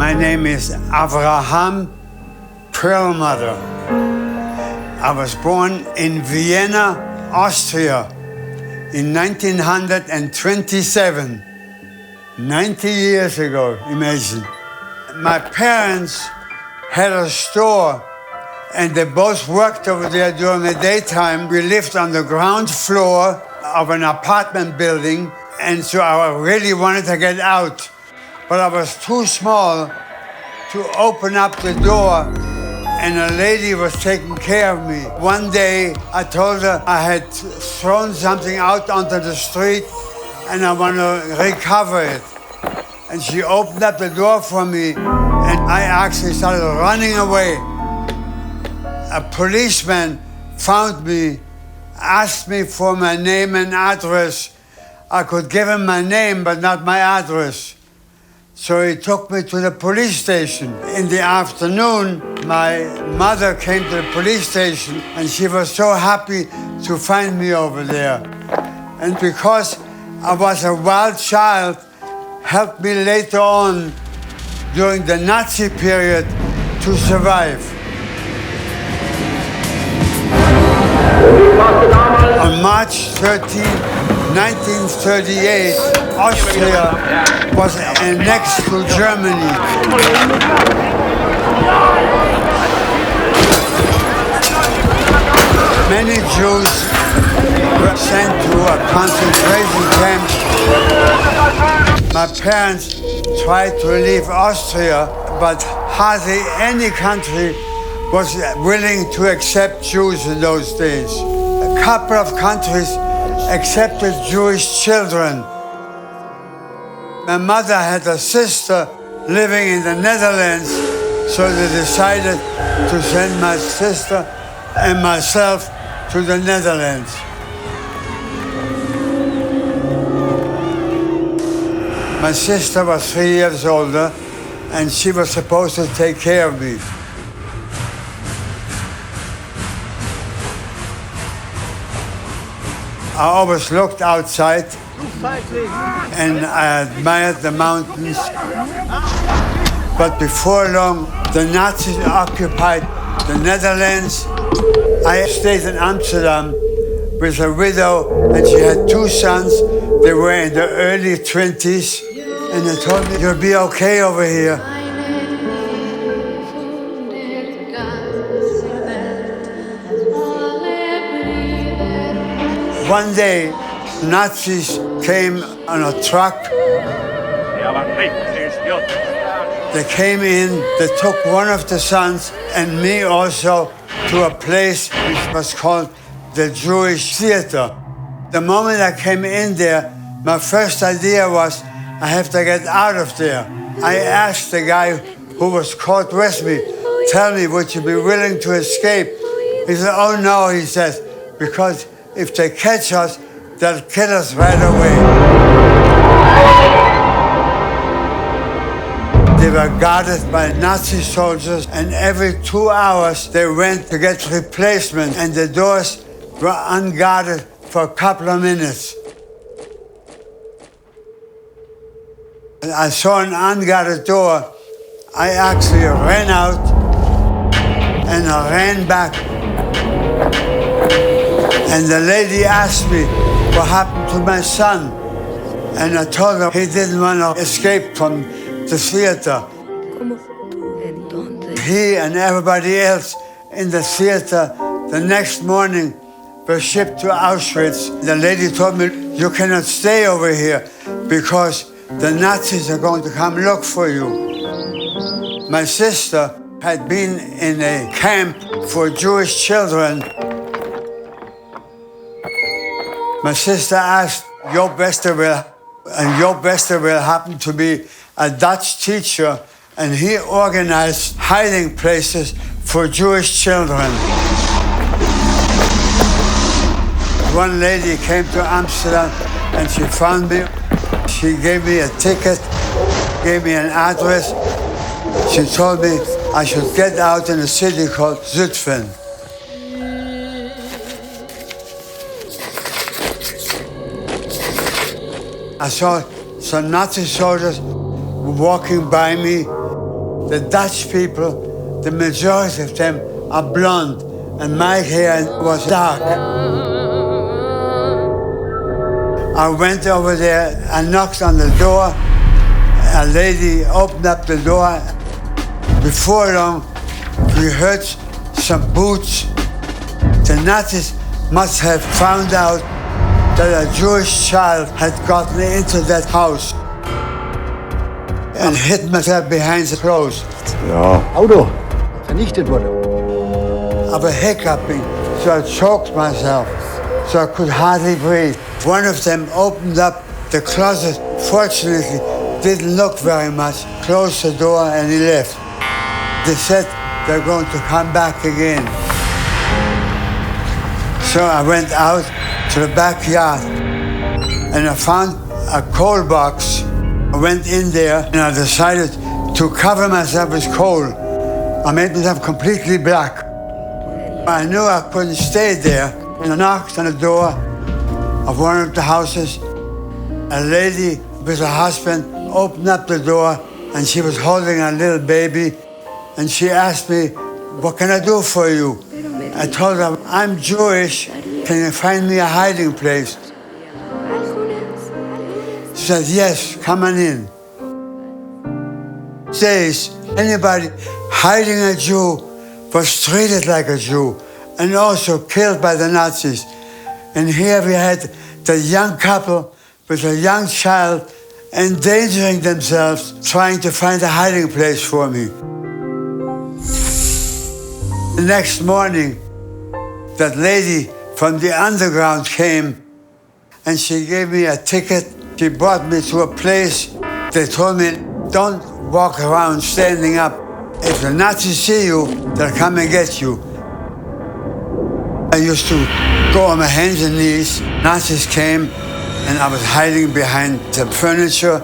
My name is Avraham Perlmutter. I was born in Vienna, Austria in 1927, 90 years ago, imagine. My parents had a store and they both worked over there during the daytime. We lived on the ground floor of an apartment building, and so I really wanted to get out. But I was too small to open up the door, and a lady was taking care of me. One day, I told her I had thrown something out onto the street, and I want to recover it. And she opened up the door for me, and I actually started running away. A policeman found me, asked me for my name and address. I could give him my name, but not my address. So he took me to the police station. In the afternoon, my mother came to the police station, and she was so happy to find me over there. And because I was a wild child, helped me later on during the Nazi period to survive. On March 13, 1938, Austria was annexed to Germany. Many Jews were sent to a concentration camp. My parents tried to leave Austria, but hardly any country was willing to accept Jews in those days. A couple of countries accepted Jewish children. My mother had a sister living in the Netherlands, so they decided to send my sister and myself to the Netherlands. My sister was 3 years older, and she was supposed to take care of me. I always looked outside and I admired the mountains. But before long, the Nazis occupied the Netherlands. I stayed in Amsterdam with a widow, and she had 2 sons. They were in the early 20s, and they told me, "You'll be okay over here." One day, Nazis came on a truck. They came in, they took one of the sons and me also to a place which was called the Jewish Theater. The moment I came in there, my first idea was, I have to get out of there. I asked the guy who was caught with me, "Tell me, would you be willing to escape?" He said, "Oh no," he says, "because if they catch us, they'll kill us right away." They were guarded by Nazi soldiers, and every 2 hours they went to get replacement, and the doors were unguarded for a couple of minutes. I saw an unguarded door. I actually ran out and I ran back. And the lady asked me what happened to my son. And I told her he didn't want to escape from the theater. He and everybody else in the theater the next morning were shipped to Auschwitz. The lady told me, "You cannot stay over here because the Nazis are going to come look for you." My sister had been in a camp for Jewish children. My sister asked Job Westerwelle, and Job Westerwelle happened to be a Dutch teacher, and he organized hiding places for Jewish children. One lady came to Amsterdam and she found me. She gave me a ticket, gave me an address. She told me I should get out in a city called Zutphen. I saw some Nazi soldiers walking by me. The Dutch people, the majority of them are blonde, and my hair was dark. I went over there, I knocked on the door. A lady opened up the door. Before long, we heard some boots. The Nazis must have found out that a Jewish child had gotten into that house and hid myself behind the clothes. Ja. Auto vernichtet wurde. I was hiccuping, so I choked myself, so I could hardly breathe. One of them opened up the closet, fortunately, didn't look very much, closed the door, and he left. They said they're going to come back again. So I went out to the backyard and I found a coal box. I went in there and I decided to cover myself with coal. I made myself completely black. I knew I couldn't stay there, and I knocked on the door of one of the houses. A lady with her husband opened up the door and she was holding a little baby, and she asked me, "What can I do for you?" I told her, "I'm Jewish. Can you find me a hiding place?" She said, "Yes, come on in." Days, anybody hiding a Jew was treated like a Jew and also killed by the Nazis. And here we had the young couple with a young child endangering themselves, trying to find a hiding place for me. The next morning, that lady from the underground came and she gave me a ticket. She brought me to a place. They told me, "Don't walk around standing up. If the Nazis see you, they'll come and get you." I used to go on my hands and knees. Nazis came and I was hiding behind the furniture.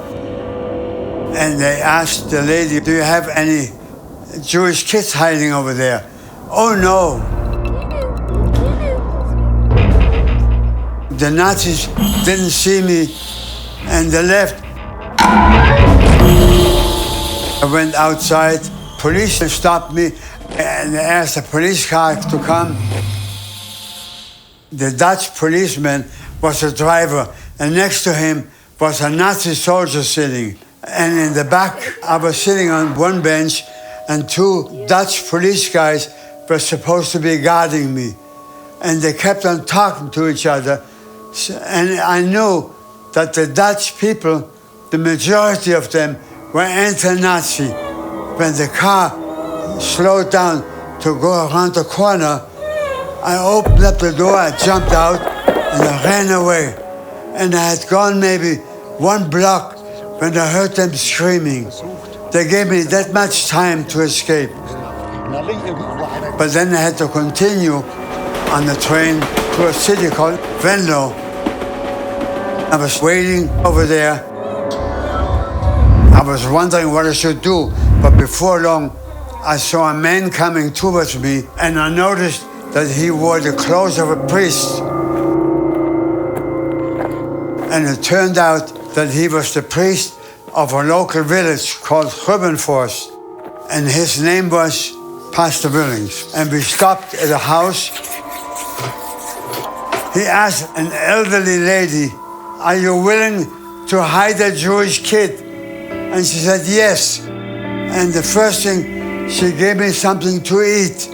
And they asked the lady, "Do you have any Jewish kids hiding over there?" "Oh, no." The Nazis didn't see me and they left. I went outside. Police stopped me and they asked the police car to come. The Dutch policeman was the driver, and next to him was a Nazi soldier sitting. And in the back, I was sitting on one bench, and two Dutch police guys were supposed to be guarding me. And they kept on talking to each other. And I knew that the Dutch people, the majority of them, were anti-Nazi. When the car slowed down to go around the corner, I opened up the door, I jumped out, and I ran away. And I had gone maybe 1 block when I heard them screaming. They gave me that much time to escape. But then I had to continue on the train to a city called Venlo. I was waiting over there. I was wondering what I should do, but before long, I saw a man coming towards me, and I noticed that he wore the clothes of a priest. And it turned out that he was the priest of a local village called Rubenforst, and his name was Pastor Willings. And we stopped at a house. He asked an elderly lady, "Are you willing to hide a Jewish kid?" And she said, "Yes." And the first thing, she gave me something to eat.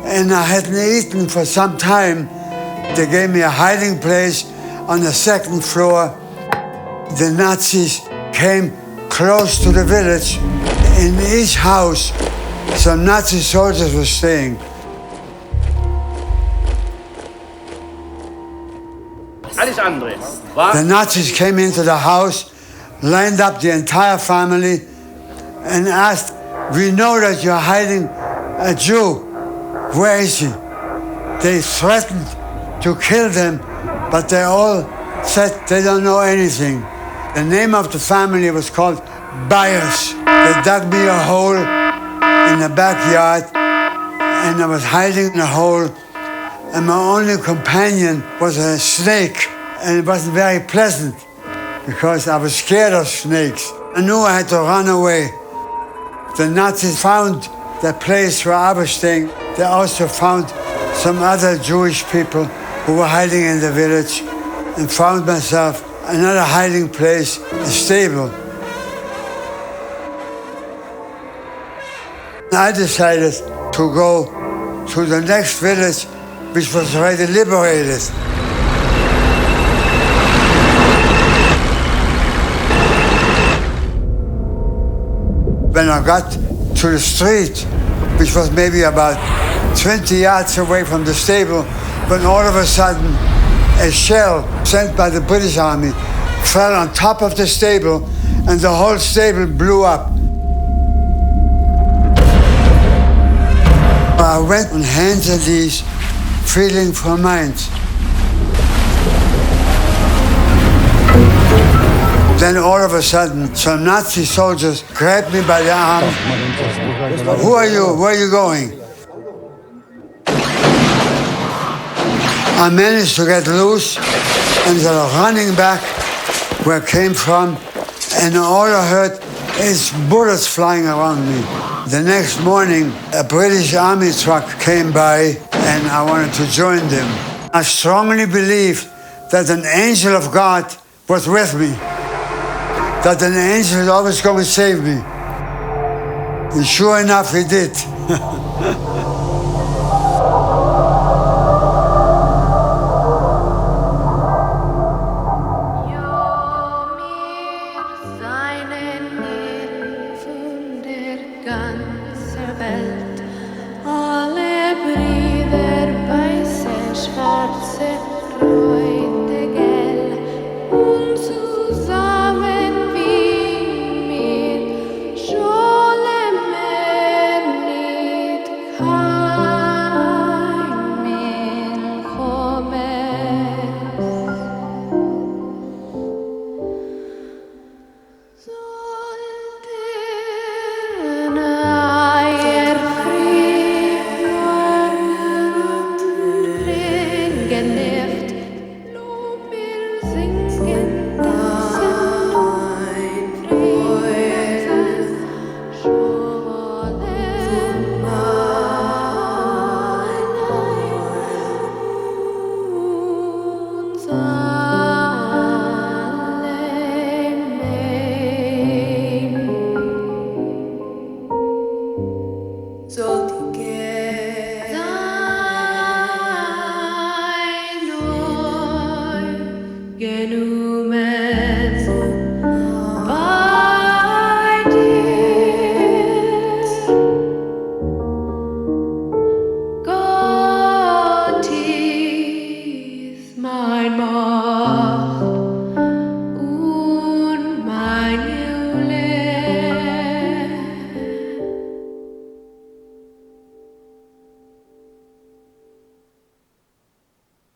And I hadn't eaten for some time. They gave me a hiding place on the 2nd floor. The Nazis came close to the village. In each house, some Nazi soldiers were staying. The Nazis came into the house, lined up the entire family, and asked, "We know that you're hiding a Jew. Where is he?" They threatened to kill them, but they all said they don't know anything. The name of the family was called Byers. They dug me a hole in the backyard, and I was hiding in a hole, and my only companion was a snake, and it wasn't very pleasant because I was scared of snakes. I knew I had to run away. the Nazis found the place where I was staying. They also found some other Jewish people who were hiding in the village, and found myself another hiding place, a stable. I decided to go to the next village, which was already liberated. When I got to the street, which was maybe about 20 yards away from the stable, when all of a sudden a shell sent by the British Army fell on top of the stable, and the whole stable blew up. I went on hands and knees, feeling for mines. Then all of a sudden, some Nazi soldiers grabbed me by the arm. Who are you? Where are you going? I managed to get loose and started running back where I came from, and all I heard is bullets flying around me. The next morning, a British army truck came by, and I wanted to join them. I strongly believed that an angel of God was with me, that an angel is always going to save me. And sure enough, he did. Seinen Hilfen der ganzen Welt.